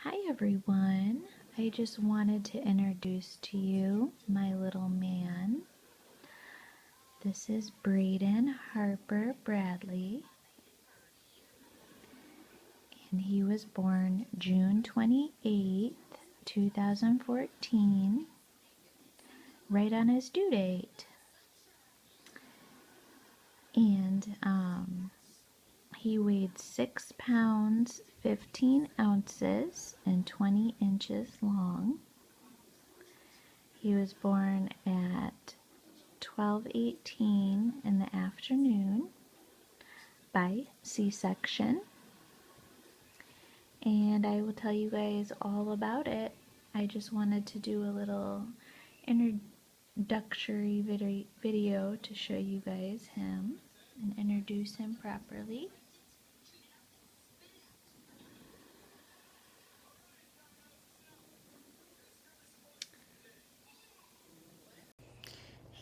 Hi everyone, I just wanted to introduce to you my little man. This is Braden Harper Bradley, and he was born June 28th, 2014, right on his due date. And he weighed 6 pounds, 15 ounces, and 20 inches long. He was born at 12:18 in the afternoon by C-section, and I will tell you guys all about it. I just wanted to do a little introductory video to show you guys him and introduce him properly.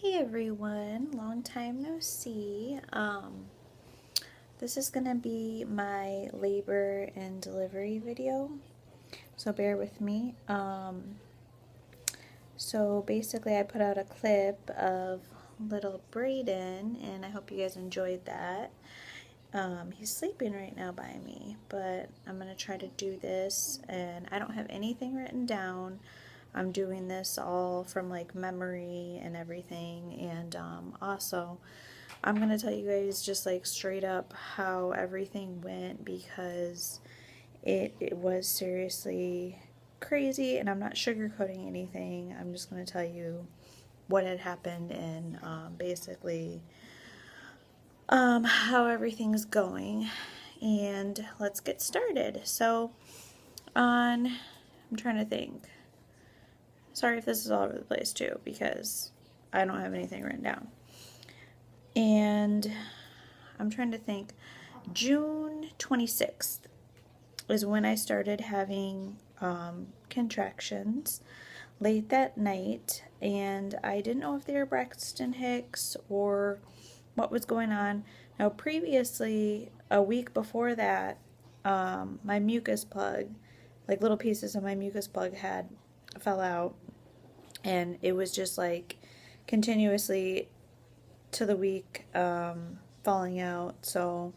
Hey everyone, long time no see. This is gonna be my labor and delivery video, so bear with me. So basically I put out a clip of little Braden, and I hope you guys enjoyed that. He's sleeping right now by me, but I'm gonna try to do this, and I don't have anything written down. I'm doing this all from like memory and everything, and also I'm gonna tell you guys just like straight up how everything went, because it was seriously crazy, and I'm not sugarcoating anything. I'm just gonna tell you what had happened, and basically how everything's going. And let's get started. So I'm trying to think. Sorry if this is all over the place too, because I don't have anything written down. And I'm trying to think. June 26th is when I started having contractions late that night, and I didn't know if they were Braxton Hicks or what was going on. Now previously, a week before that, my mucus plug, like little pieces of my mucus plug fell out, and it was just like continuously to the week falling out. So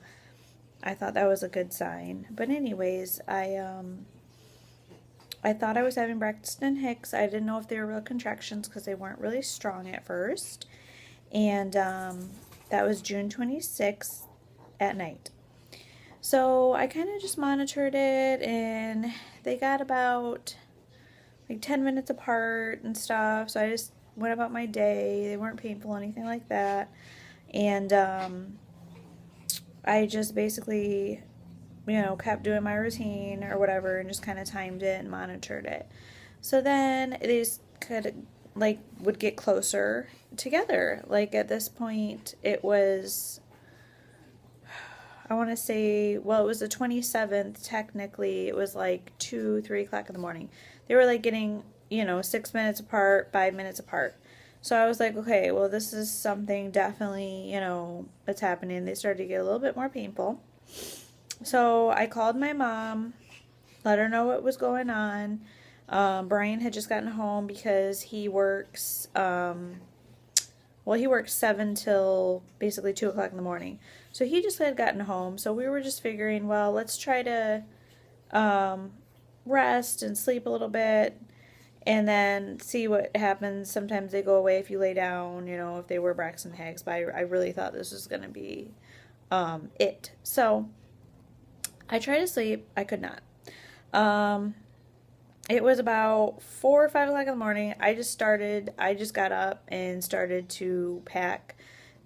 I thought that was a good sign. But anyways, I thought I was having Braxton Hicks. I didn't know if they were real contractions because they weren't really strong at first. And that was June 26th at night. So I kind of just monitored it, and they got about like 10 minutes apart and stuff. So I just went about my day. They weren't painful, anything like that. And I just basically, kept doing my routine or whatever, and just kind of timed it and monitored it. So then they just would get closer together. Like at this point, it was, I want to say, well, it was the 27th. Technically, it was like 2, 3 o'clock in the morning. They were like getting, 6 minutes apart, 5 minutes apart. So I was like, okay, well, this is something definitely, that's happening. They started to get a little bit more painful. So I called my mom, let her know what was going on. Brian had just gotten home because he works, he works 7 till basically 2 o'clock in the morning. So he just had gotten home. So we were just figuring, well, let's try to rest and sleep a little bit, and then see what happens. Sometimes they go away if you lay down, if they were Braxton Hicks. But I really thought this was going to be it. So I tried to sleep. I could not. It was about 4 or 5 o'clock in the morning. I just got up and started to pack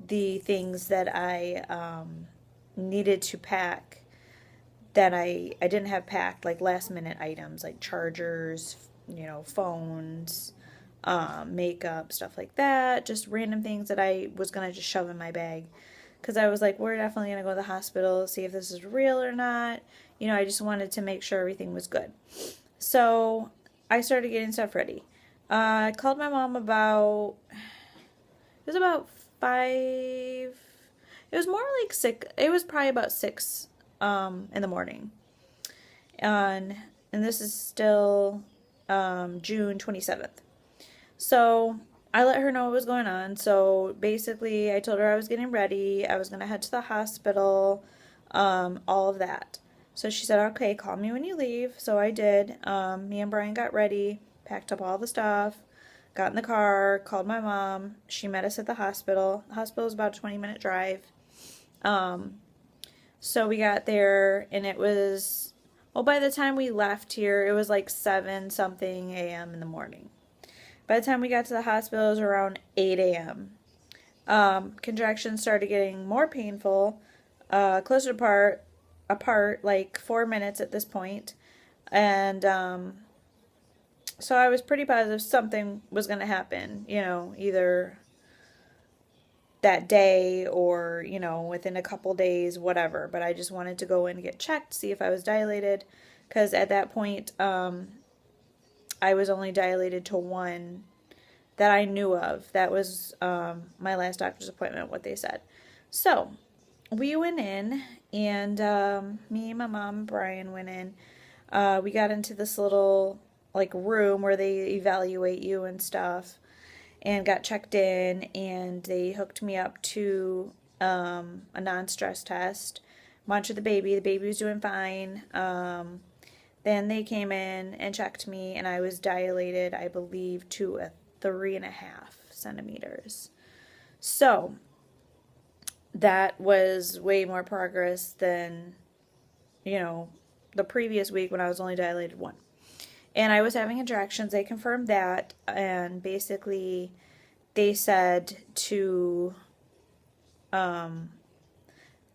the things that I needed to pack that I didn't have packed, like last minute items like chargers, phones, makeup, stuff like that. Just random things that I was going to just shove in my bag. Because I was like, we're definitely going to go to the hospital, see if this is real or not. I just wanted to make sure everything was good. So I started getting stuff ready. I called my mom it was about 5, it was more like 6, it was probably about 6 in the morning. And and this is still June 27th. So I let her know what was going on. So basically, I told her I was getting ready. I was going to head to the hospital, all of that. So she said, okay, call me when you leave. So I did. Me and Brian got ready, packed up all the stuff, got in the car, called my mom. She met us at the hospital. The hospital is about a 20-minute drive. So we got there, and it was, well, by the time we left here, it was like 7 something a.m. in the morning. By the time we got to the hospital, it was around 8 a.m. Contractions started getting more painful, closer apart, like 4 minutes at this point. And so I was pretty positive something was going to happen, either that day or, within a couple days, whatever. But I just wanted to go in and get checked, see if I was dilated, because at that point, I was only dilated to 1 that I knew of. That was my last doctor's appointment, what they said. So we went in, and me, my mom, and Brian went in. We got into this little room where they evaluate you and stuff, and got checked in, and they hooked me up to a non-stress test. Monitored the baby. The baby was doing fine. Then they came in and checked me, and I was dilated, I believe, to a 3.5 centimeters. So that was way more progress than, the previous week when I was only dilated 1. And I was having contractions. They confirmed that, and basically they said to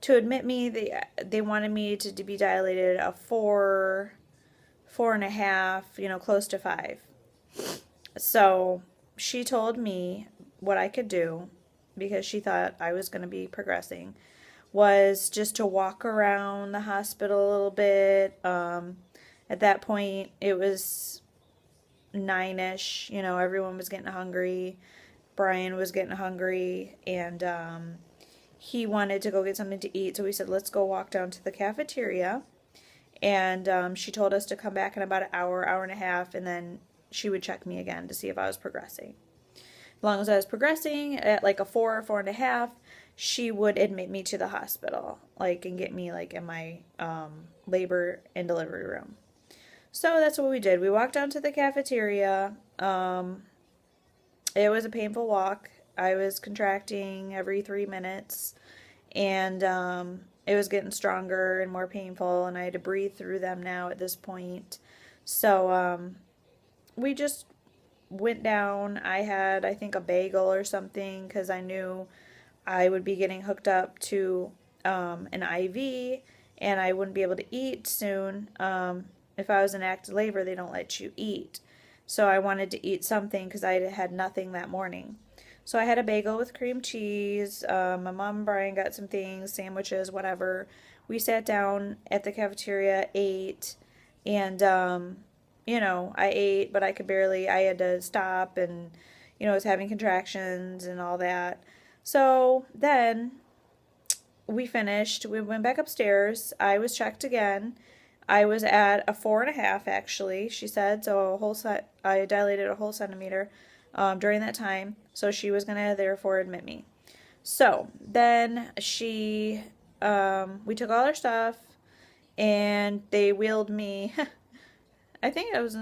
admit me, they wanted me to be dilated a 4.5, close to 5. So she told me what I could do, because she thought I was going to be progressing, was just to walk around the hospital a little bit. At that point, it was 9-ish. Everyone was getting hungry. Brian was getting hungry, and he wanted to go get something to eat. So we said, let's go walk down to the cafeteria. And she told us to come back in about an hour, hour and a half, and then she would check me again to see if I was progressing. As long as I was progressing at like a 4 or 4.5, she would admit me to the hospital, and get me in my labor and delivery room. So that's what we did. We walked down to the cafeteria. It was a painful walk. I was contracting every 3 minutes, and it was getting stronger and more painful, and I had to breathe through them now at this point. So we just went down. I had, I think, a bagel or something, because I knew I would be getting hooked up to an IV, and I wouldn't be able to eat soon. If I was in active labor, they don't let you eat. So I wanted to eat something, because I had nothing that morning. So I had a bagel with cream cheese. My mom and Brian got some things, sandwiches, whatever. We sat down at the cafeteria, ate, and, I ate, but I had to stop, and, I was having contractions and all that. So then we finished. We went back upstairs. I was checked again. I was at a 4.5, actually, she said. So I dilated a whole centimeter during that time. So she was going to therefore admit me. So then we took all our stuff, and they wheeled me. I think I was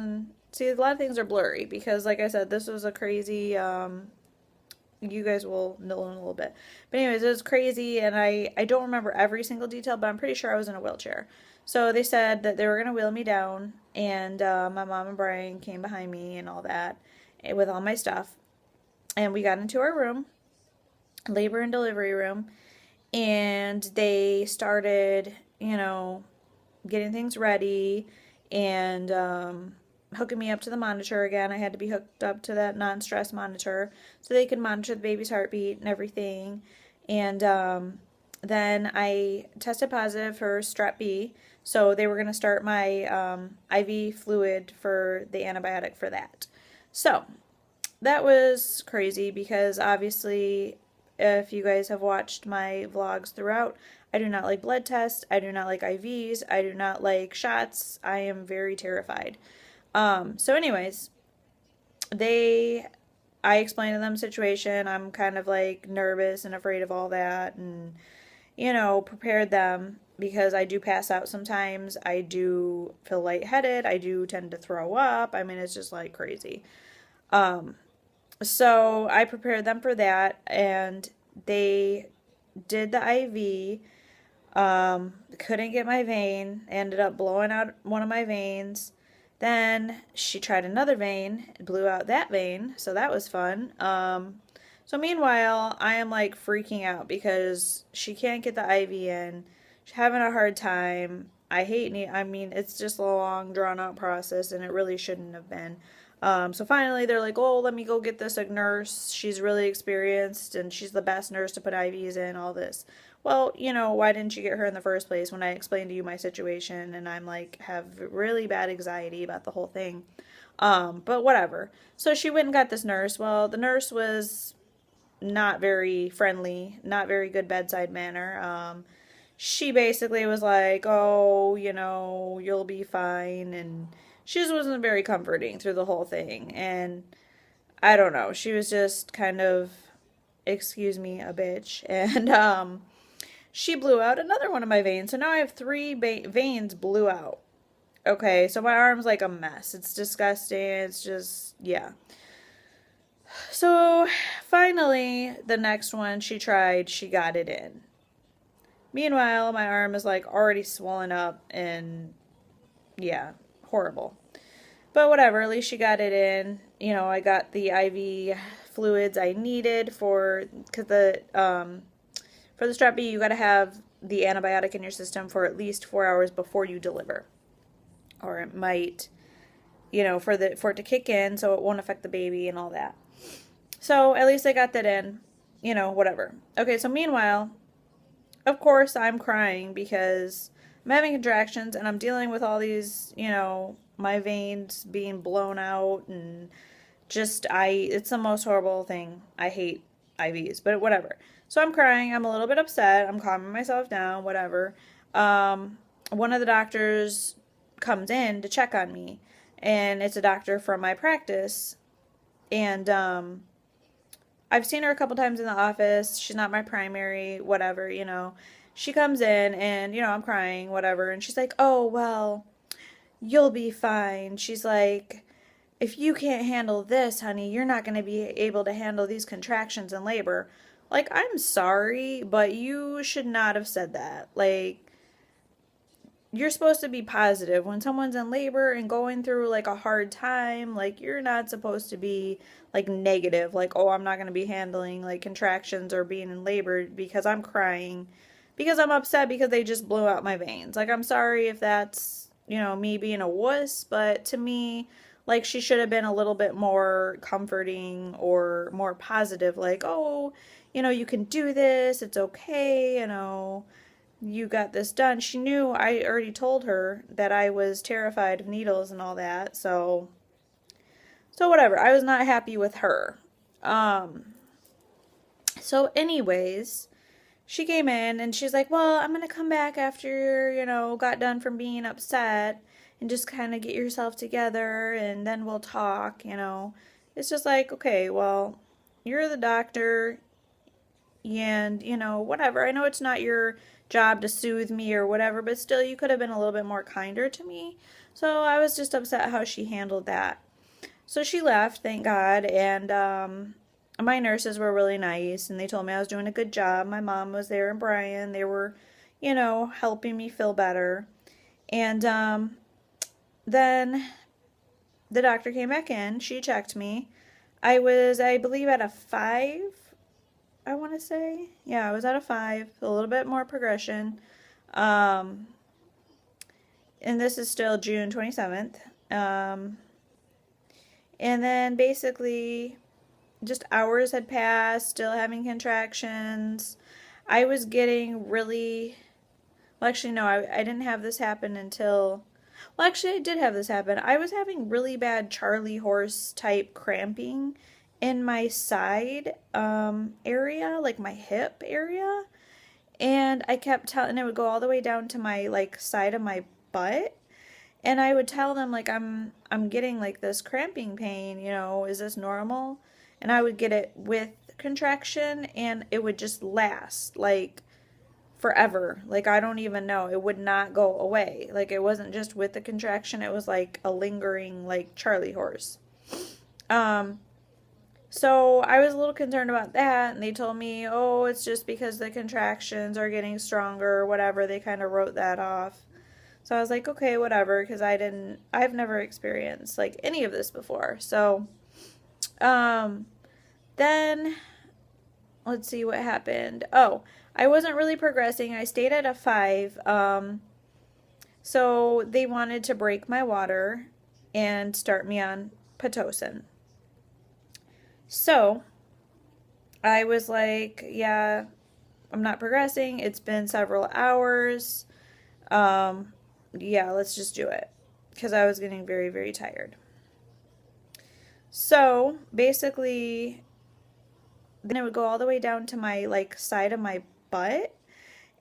see, a lot of things are blurry, because like I said, this was a crazy, you guys will know in a little bit. But anyways, it was crazy, and I don't remember every single detail, but I'm pretty sure I was in a wheelchair. So they said that they were going to wheel me down, and my mom and Brian came behind me and all that, with all my stuff. And we got into our room, labor and delivery room, and they started, getting things ready, and hooking me up to the monitor again. I had to be hooked up to that non-stress monitor so they could monitor the baby's heartbeat and everything. And then I tested positive for strep B, so they were going to start my IV fluid for the antibiotic for that. So that was crazy, because obviously, if you guys have watched my vlogs throughout, I do not like blood tests. I do not like IVs. I do not like shots. I am very terrified. So anyways, I explained to them the situation. I'm kind of like nervous and afraid of all that, and prepared them because I do pass out sometimes. I do feel lightheaded. I do tend to throw up. I mean, it's just like crazy. So I prepared them for that, and they did the IV. Couldn't get my vein. Ended up blowing out one of my veins. Then she tried another vein, blew out that vein, so that was fun. So meanwhile, I am like freaking out because she can't get the IV in. She's having a hard time. I mean, it's just a long, drawn out process, and it really shouldn't have been. So finally, they're like, oh, let me go get this a nurse. She's really experienced, and she's the best nurse to put IVs in, all this. Well, why didn't you get her in the first place when I explained to you my situation, and I'm like, have really bad anxiety about the whole thing. But whatever. So she went and got this nurse. Well, the nurse was not very friendly, not very good bedside manner. She basically was like, oh, you'll be fine, and she just wasn't very comforting through the whole thing. And I don't know, she was just kind of, excuse me, a bitch. And she blew out another one of my veins. So now I have three veins blew out. Okay, so my arm's like a mess. It's disgusting. It's just, yeah. So finally, the next one she tried, she got it in. Meanwhile, my arm is like already swollen up and yeah, horrible. But whatever, at least she got it in. I got the IV fluids I needed for the Strep B, you got to have the antibiotic in your system for at least 4 hours before you deliver. Or it might, for it to kick in so it won't affect the baby and all that. So at least I got that in, whatever. Okay, so meanwhile, of course I'm crying because I'm having contractions and I'm dealing with all these, my veins being blown out and it's the most horrible thing. I hate IVs, but whatever. So I'm crying. I'm a little bit upset. I'm calming myself down, whatever. One of the doctors comes in to check on me, and it's a doctor from my practice. And I've seen her a couple times in the office. She's not my primary, whatever, She comes in and, I'm crying, whatever. And she's like, oh, well, you'll be fine. She's like, if you can't handle this, honey, you're not going to be able to handle these contractions in labor. Like, I'm sorry, but you should not have said that. Like, you're supposed to be positive. When someone's in labor and going through, like, a hard time, like, you're not supposed to be, like, negative. Like, oh, I'm not going to be handling, like, contractions or being in labor because I'm crying. Because I'm upset because they just blew out my veins. Like, I'm sorry if that's, me being a wuss, but to me, like, she should have been a little bit more comforting or more positive. Like, oh, you can do this. It's okay. You got this done. She knew I already told her that I was terrified of needles and all that. So whatever. I was not happy with her. So anyways, she came in and she's like, well, I'm going to come back after, got done from being upset and just kind of get yourself together and then we'll talk, It's just like, okay, well, you're the doctor and, whatever. I know it's not your job to soothe me or whatever, but still you could have been a little bit more kinder to me. So I was just upset how she handled that. So she left, thank God, and my nurses were really nice, and they told me I was doing a good job. My mom was there and Brian. They were, helping me feel better. And then the doctor came back in. She checked me. I was, I believe, at a 5, I want to say. Yeah, I was at a 5, a little bit more progression. And this is still June 27th. And then basically just hours had passed, still having contractions. I was getting really, well, actually, no, I didn't have this happen until, well, actually, I did have this happen. I was having really bad Charlie horse type cramping in my side area, like my hip area. And I kept telling, it would go all the way down to my like side of my butt. And I would tell them like I'm getting like this cramping pain, is this normal? And I would get it with contraction and it would just last like forever. Like I don't even know. It would not go away. Like it wasn't just with the contraction, it was like a lingering like Charlie horse. Um so I was a little concerned about that, and they told me, "Oh, it's just because the contractions are getting stronger or whatever." They kind of wrote that off. So I was like, "Okay, whatever," because I've never experienced like any of this before. So um then let's see what happened. Oh, I wasn't really progressing. I stayed at a 5. So they wanted to break my water and start me on Pitocin. So I was like, yeah, I'm not progressing. It's been several hours. Yeah, let's just do it. Because I was getting very, very tired. So basically, then it would go all the way down to my like side of my butt.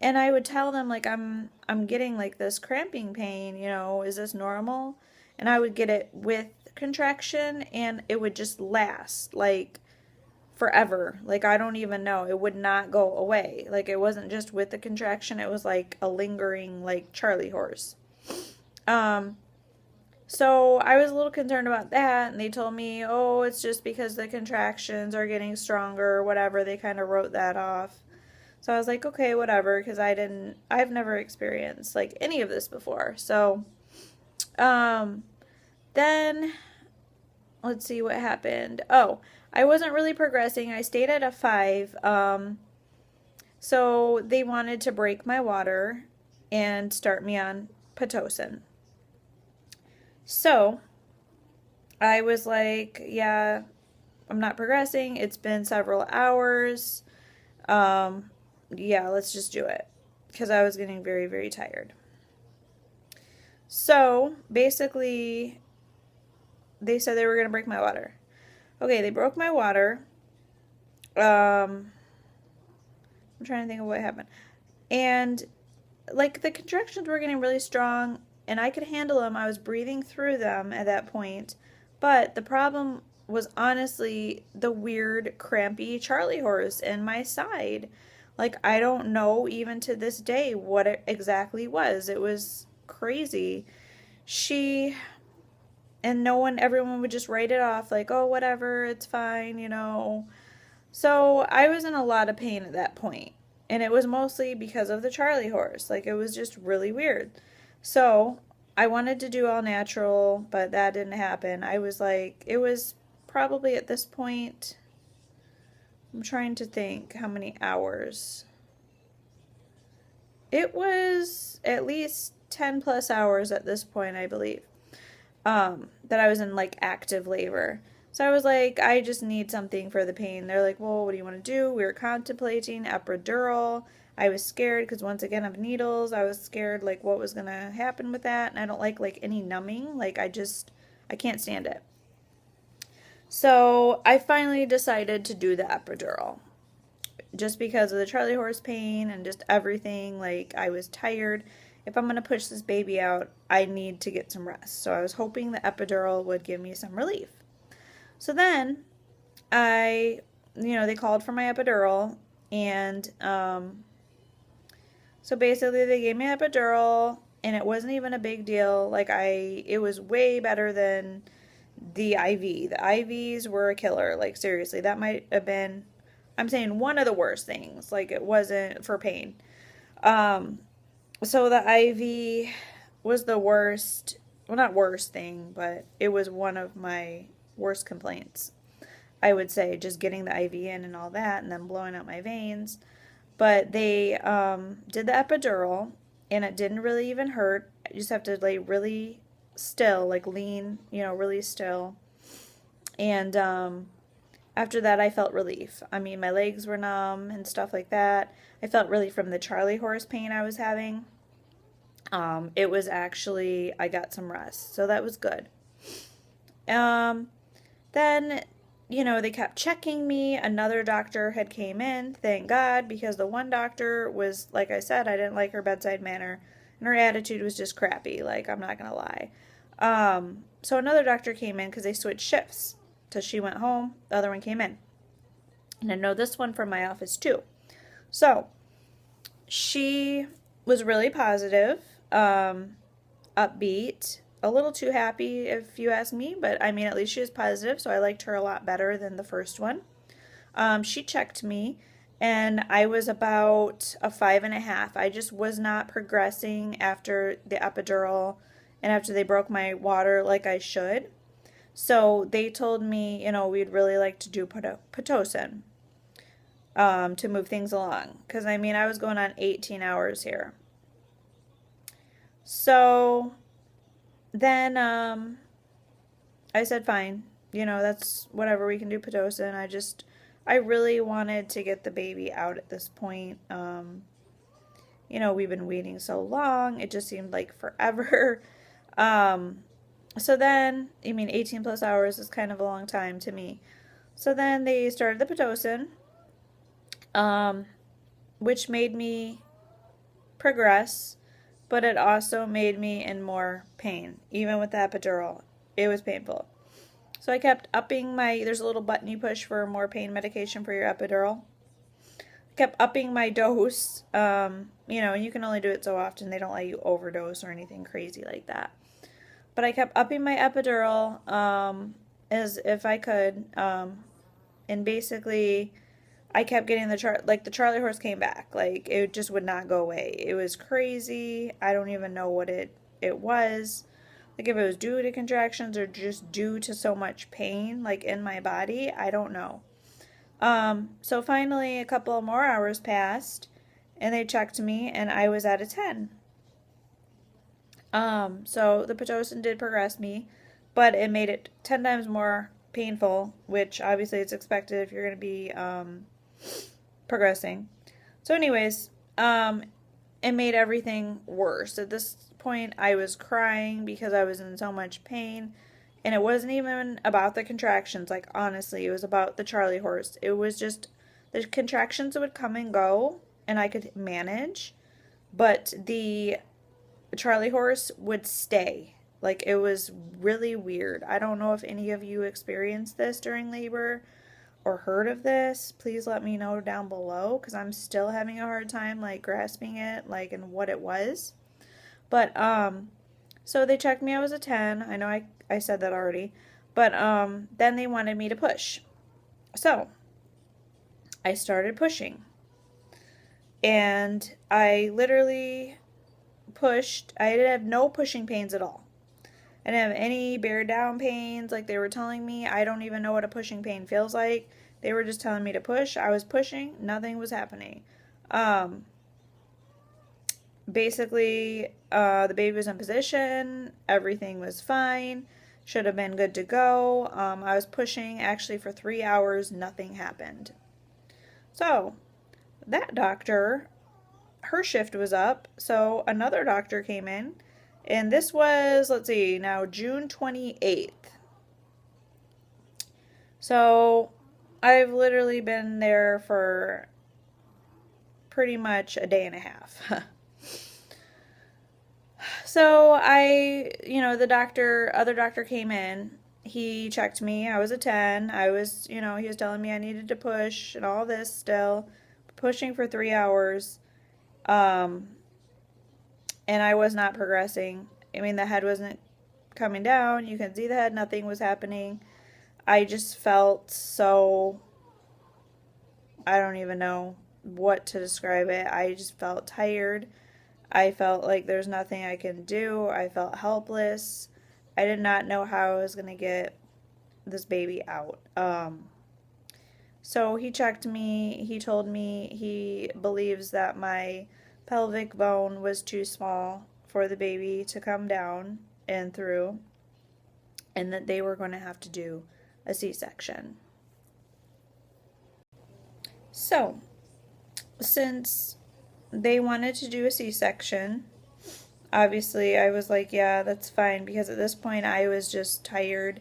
And I would tell them like I'm getting like this cramping pain, is this normal? And I would get it with contraction and it would just last like forever. Like I don't even know. It would not go away. Like it wasn't just with the contraction, it was like a lingering like Charlie horse. Um so I was a little concerned about that, and they told me, "Oh, it's just because the contractions are getting stronger or whatever." They kind of wrote that off. So I was like, "Okay, whatever," because I've never experienced like any of this before. So um then let's see what happened. Oh, I wasn't really progressing. I stayed at a 5. So they wanted to break my water and start me on Pitocin. So I was like, yeah, I'm not progressing. It's been several hours. Yeah, let's just do it. Because I was getting very, very tired. So basically, they said they were going to break my water. Okay, they broke my water. I'm trying to think of what happened. And like the contractions were getting really strong and I could handle them. I was breathing through them at that point. But the problem was honestly the weird, crampy Charlie horse in my side. Like, I don't know even to this day what it exactly was. It was crazy. She, and no one, everyone would just write it off like, oh, whatever, it's fine. So I was in a lot of pain at that point. And it was mostly because of the Charlie horse. Like, it was just really weird. So I wanted to do all natural, but that didn't happen. I was like, it was probably at this point, I'm trying to think how many hours. It was at least 10 plus hours at this point, I believe, that I was in like active labor. So I was like, I just need something for the pain. They're like, well, what do you want to do? We were contemplating epidural. I was scared because once again of needles. I was scared like what was going to happen with that. And I don't like any numbing. Like I can't stand it. So I finally decided to do the epidural. Just because of the Charlie horse pain and just everything. Like I was tired. If I'm going to push this baby out, I need to get some rest. So I was hoping the epidural would give me some relief. So then they called for my epidural, and so basically they gave me an epidural, and it wasn't even a big deal. Like it was way better than the IV. The IVs were a killer. Like seriously, that might have been, I'm saying, one of the worst things. Like it wasn't for pain. So the IV was the worst, well, not worst thing, but it was one of my worst complaints. I would say just getting the IV in and all that and then blowing out my veins. But they did the epidural and it didn't really even hurt. You just have to lay really still, like lean, really still. And after that, I felt relief. I mean, my legs were numb and stuff like that. I felt relief from the Charlie horse pain I was having. It was actually, I got some rest. So that was good. Then, they kept checking me. Another doctor had came in, thank God, because the one doctor was, like I said, I didn't like her bedside manner, and her attitude was just crappy, like, I'm not gonna lie. So another doctor came in because they switched shifts. So she went home, the other one came in. And I know this one from my office too. So she was really positive, upbeat, a little too happy if you ask me, but I mean, at least she was positive, so I liked her a lot better than the first one. She checked me, and I was about a 5.5. I just was not progressing after the epidural and after they broke my water like I should. So they told me, we'd really like to do Pitocin to move things along. Because, I mean, I was going on 18 hours here. So then I said, fine. That's whatever, we can do Pitocin. I really wanted to get the baby out at this point. We've been waiting so long. It just seemed like forever. So then, 18 plus hours is kind of a long time to me. So then they started the Pitocin, which made me progress, but it also made me in more pain. Even with the epidural, it was painful. So I kept upping there's a little button you push for more pain medication for your epidural. I kept upping my dose, and you can only do it so often. They don't let you overdose or anything crazy like that. But I kept upping my epidural as if I could, and basically I kept getting the Charlie horse came back. Like, it just would not go away. It was crazy. I don't even know what it was. Like, if it was due to contractions or just due to so much pain, like, in my body, I don't know. So finally a couple more hours passed, and they checked me, and I was at a 10. So the Pitocin did progress me, but it made it 10 times more painful, which obviously it's expected if you're going to be progressing. So anyways, it made everything worse. At this point, I was crying because I was in so much pain, and it wasn't even about the contractions. Like, honestly, it was about the Charlie horse. It was just the contractions would come and go, and I could manage, but the Charlie horse would stay. Like, it was really weird. I don't know if any of you experienced this during labor or heard of this. Please let me know down below, because I'm still having a hard time, like, grasping it, like, and what it was. But so they checked me. I was a 10. I know I said that already. But then they wanted me to push. So I started pushing, and I literally pushed. I didn't have no pushing pains at all. I didn't have any bear down pains like they were telling me. I don't even know what a pushing pain feels like. They were just telling me to push. I was pushing. Nothing was happening. Basically, the baby was in position. Everything was fine. Should have been good to go. I was pushing actually for 3 hours. Nothing happened. So that doctor, her shift was up, so another doctor came in, and this was, let's see, now June 28th. So I've literally been there for pretty much a day and a half. So the other doctor came in. He checked me. I was a 10. He was telling me I needed to push and all this still. Pushing for 3 hours. And I was not progressing. The head wasn't coming down. You can see the head. Nothing was happening. I just felt so, I don't even know what to describe it. I just felt tired. I felt like there's nothing I can do. I felt helpless. I did not know how I was going to get this baby out. So he checked me. He told me he believes that my pelvic bone was too small for the baby to come down and through, and that they were going to have to do a C-section. So, since they wanted to do a C-section, obviously I was like, yeah, that's fine, because at this point I was just tired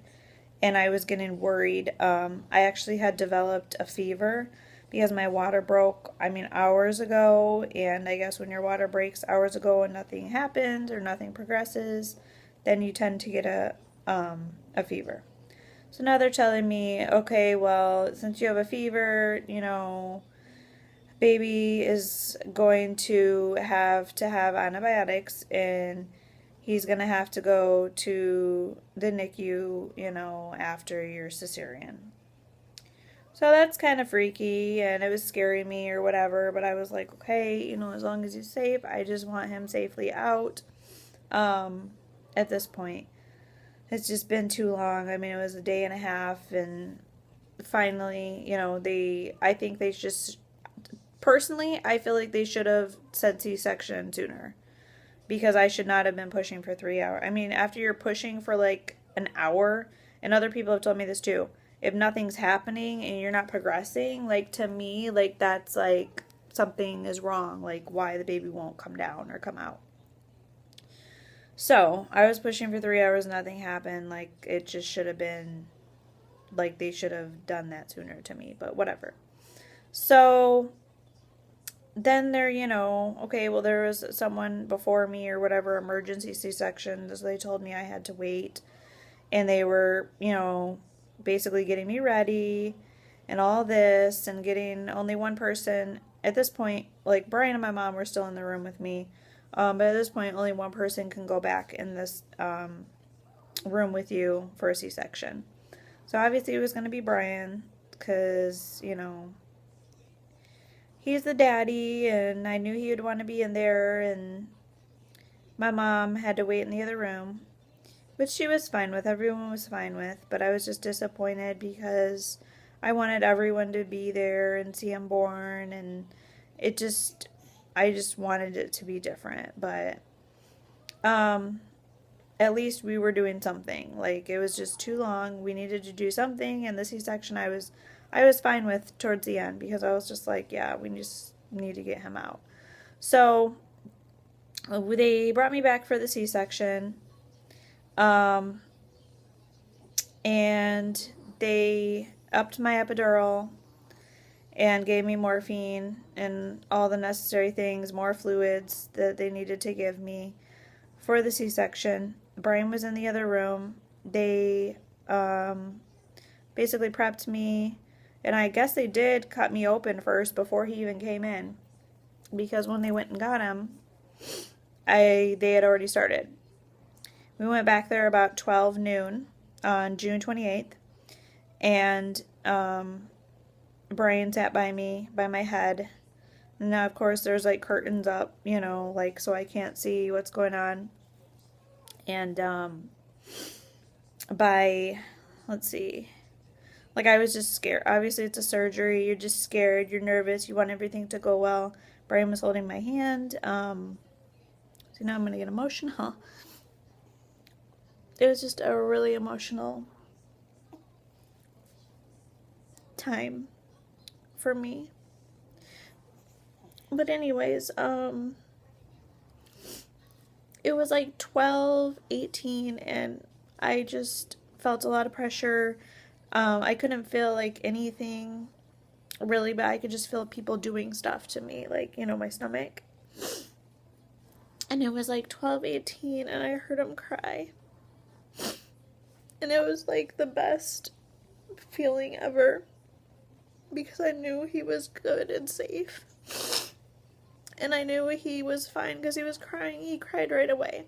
and I was getting worried. I actually had developed a fever because my water broke, hours ago, and I guess when your water breaks hours ago and nothing happens or nothing progresses, then you tend to get a fever. So now they're telling me, okay, well, since you have a fever, baby is going to have antibiotics, and he's going to have to go to the NICU, after your cesarean. So that's kind of freaky, and it was scaring me or whatever, but I was like, okay, as long as he's safe, I just want him safely out. At this point, it's just been too long. It was a day and a half, and finally, I think they just, personally, I feel like they should have said C-section sooner, because I should not have been pushing for 3 hours. After you're pushing for like an hour, and other people have told me this too, if nothing's happening and you're not progressing, like, to me, like, that's like something is wrong, like why the baby won't come down or come out. So I was pushing for 3 hours, nothing happened. Like, it just should have been, like, they should have done that sooner to me, but whatever. So then they're, okay, well, there was someone before me or whatever, emergency C-section, so they told me I had to wait, and they were, basically getting me ready and all this, and getting only one person at this point. Like, Brian and my mom were still in the room with me, but at this point only one person can go back in this room with you for a C-section. So obviously it was going to be Brian, because he's the daddy, and I knew he would want to be in there, and my mom had to wait in the other room, which she was fine with, everyone was fine with, but I was just disappointed because I wanted everyone to be there and see him born, and I just wanted it to be different, but at least we were doing something. Like, it was just too long, we needed to do something, and the C-section I was fine with towards the end, because I was just like, yeah, we just need to get him out. So they brought me back for the C-section. And they upped my epidural and gave me morphine and all the necessary things, more fluids that they needed to give me for the C-section. Brian was in the other room. They basically prepped me, and I guess they did cut me open first before he even came in, because when they went and got him, they had already started. We went back there about 12 noon on June 28th, and Brian sat by me, by my head. And now, of course, there's like curtains up, like, so I can't see what's going on. And let's see, like, I was just scared. Obviously, it's a surgery. You're just scared. You're nervous. You want everything to go well. Brian was holding my hand. So now I'm going to get emotional. It was just a really emotional time for me. But anyways, it was like 12:18, and I just felt a lot of pressure. I couldn't feel like anything really, but I could just feel people doing stuff to me, like, my stomach. And it was like 12:18, and I heard him cry. And it was like the best feeling ever, because I knew he was good and safe. And I knew he was fine because he was crying. He cried right away.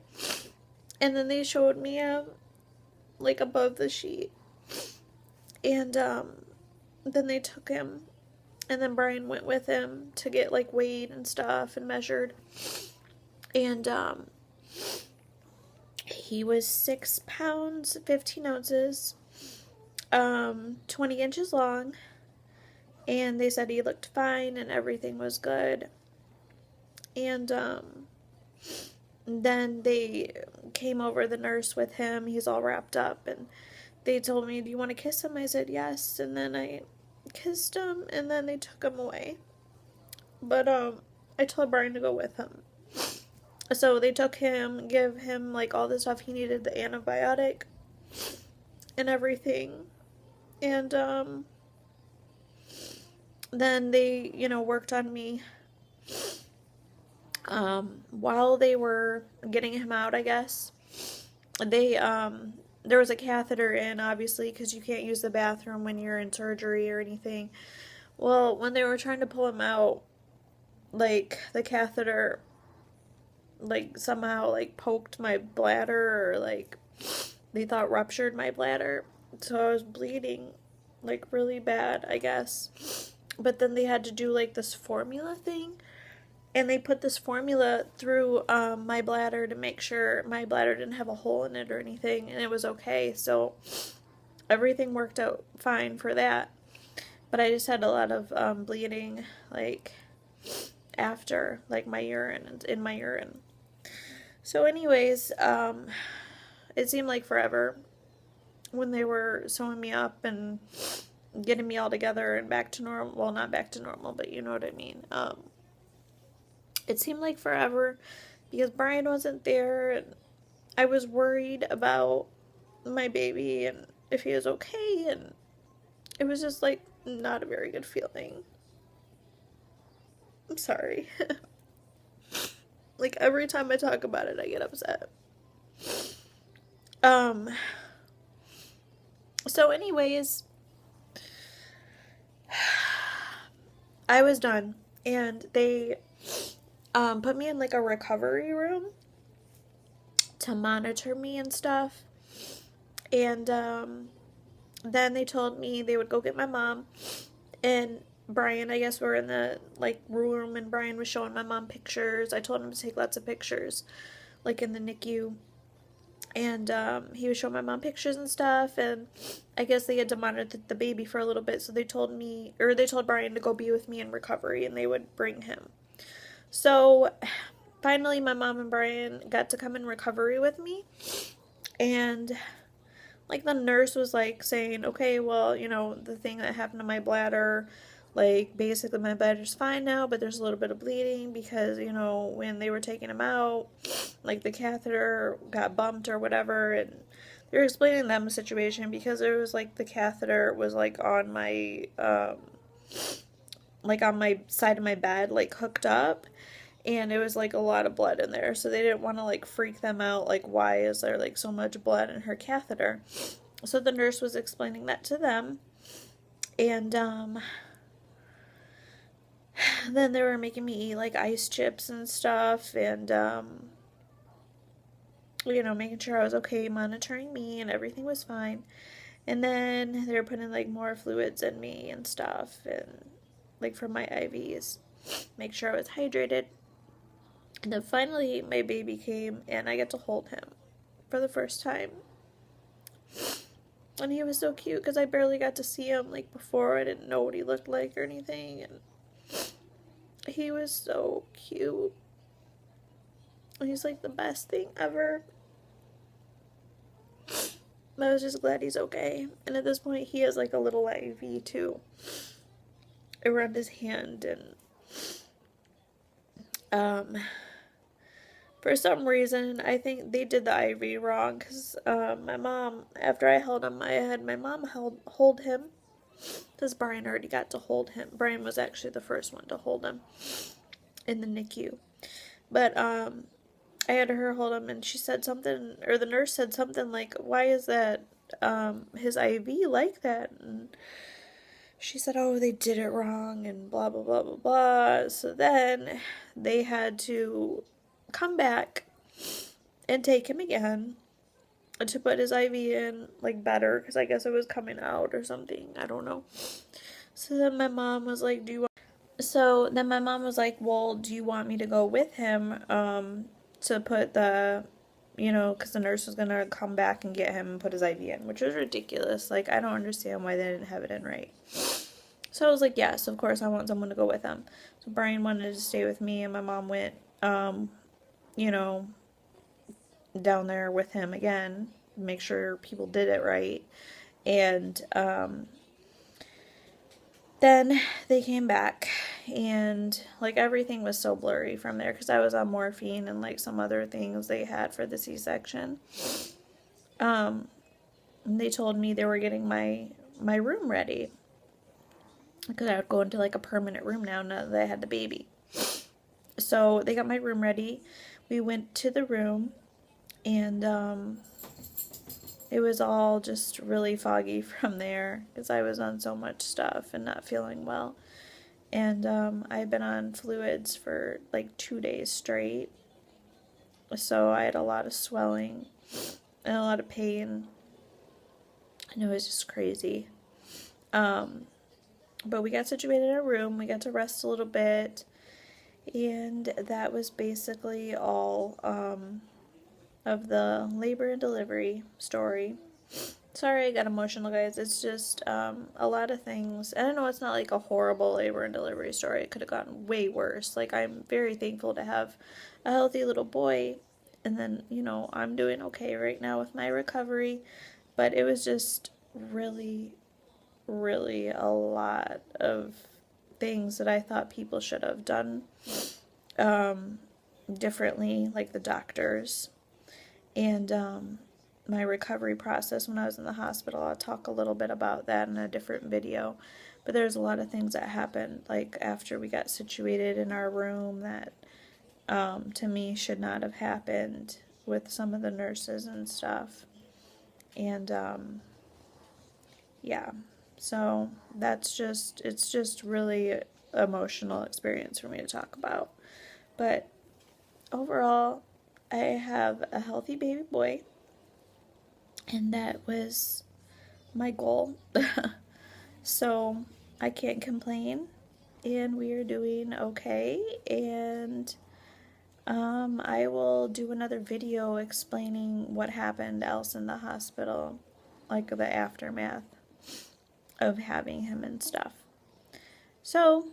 And then they showed me him, like, above the sheet. And then they took him. And then Brian went with him to get, like, weighed and stuff and measured. And he was 6 pounds, 15 ounces, 20 inches long. And they said he looked fine and everything was good. And then they came over, the nurse with him. He's all wrapped up. And they told me, do you want to kiss him? I said yes. And then I kissed him. And then they took him away. But I told Brian to go with him. So they took him, give him, like, all the stuff he needed, the antibiotic. and everything. And then they, worked on me while they were getting him out, I guess. They there was a catheter in, obviously, because you can't use the bathroom when you're in surgery or anything. Well, when they were trying to pull him out, like the catheter like somehow like poked my bladder, or like they thought ruptured my bladder. So I was bleeding like really bad, I guess. But then they had to do like this formula thing, and they put this formula through my bladder to make sure my bladder didn't have a hole in it or anything, and it was okay. So everything worked out fine for that. But I just had a lot of bleeding, like after, like my urine, in my urine. So, anyways, it seemed like forever when they were sewing me up and getting me all together and back to normal. Well, not back to normal, but you know what I mean. It seemed like forever because Brian wasn't there, and I was worried about my baby and if he was okay, and it was just like not a very good feeling. I'm sorry. Like every time I talk about it, I get upset. So anyways, I was done, and they put me in like a recovery room to monitor me and stuff. And then they told me they would go get my mom, and Brian, I guess, were in the like room, and Brian was showing my mom pictures. I told him to take lots of pictures, like in the NICU. And he was showing my mom pictures and stuff, and I guess they had to monitor the baby for a little bit, so they told Brian to go be with me in recovery, and they would bring him. So finally my mom and Brian got to come in recovery with me, and like the nurse was like saying, okay, well, the thing that happened to my bladder, like basically my bladder's fine now, but there's a little bit of bleeding because, when they were taking him out, like the catheter got bumped or whatever, and they were explaining them the situation because it was like the catheter was like on my on my side of my bed, like hooked up, and it was like a lot of blood in there, so they didn't want to like freak them out, like why is there like so much blood in her catheter. So the nurse was explaining that to them, and then they were making me eat like ice chips and stuff, and making sure I was okay, monitoring me, and everything was fine. And then they were putting like more fluids in me and stuff, and like for my IVs, make sure I was hydrated. And then finally my baby came, and I got to hold him for the first time. And he was so cute because I barely got to see him like before. I didn't know what he looked like or anything, and he was so cute. He's like the best thing ever. I was just glad he's okay. And at this point, he has like a little IV too around his hand, and for some reason, I think they did the IV wrong, because my mom, after I held him, I had my mom hold him, because Brian already got to hold him. Brian was actually the first one to hold him in the NICU. But I had her hold him, and she said something, or the nurse said something like, why is that his IV like that? And she said, oh, they did it wrong, and blah, blah, blah, blah, blah. So then they had to come back and take him again to put his IV in, like, better, because I guess it was coming out or something. I don't know. So then my mom was like, well, do you want me to go with him to put the, because the nurse was going to come back and get him and put his IV in, which was ridiculous. Like, I don't understand why they didn't have it in right. So I was like, yes, of course, I want someone to go with him. So Brian wanted to stay with me, and my mom went, down there with him again, make sure people did it right. And then they came back, and like everything was so blurry from there because I was on morphine and like some other things they had for the C-section. and they told me they were getting my room ready because I would go into like a permanent room now that I had the baby. So they got my room ready. We went to the room, and it was all just really foggy from there because I was on so much stuff and not feeling well. And I've been on fluids for like 2 days straight. So I had a lot of swelling and a lot of pain. And it was just crazy. But we got situated in a room. We got to rest a little bit. And that was basically all of the labor and delivery story. Sorry I got emotional, guys. It's just a lot of things. And I know it's not like a horrible labor and delivery story. It could have gotten way worse. Like, I'm very thankful to have a healthy little boy. And then, you know, I'm doing okay right now with my recovery. But it was just really, really a lot of things that I thought people should have done differently, like the doctors. And my recovery process when I was in the hospital, I'll talk a little bit about that in a different video. But there's a lot of things that happened, like after we got situated in our room, that to me should not have happened with some of the nurses and stuff. And yeah, so it's just really emotional experience for me to talk about. But overall, I have a healthy baby boy, and that was my goal. So I can't complain, and we are doing okay. And I will do another video explaining what happened else in the hospital, like the aftermath of having him and stuff. So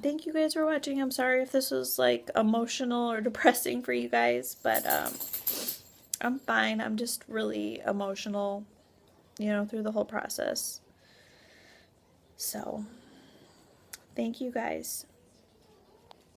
thank you guys for watching. I'm sorry if this was like emotional or depressing for you guys, but I'm fine. I'm just really emotional, you know, through the whole process. So thank you guys.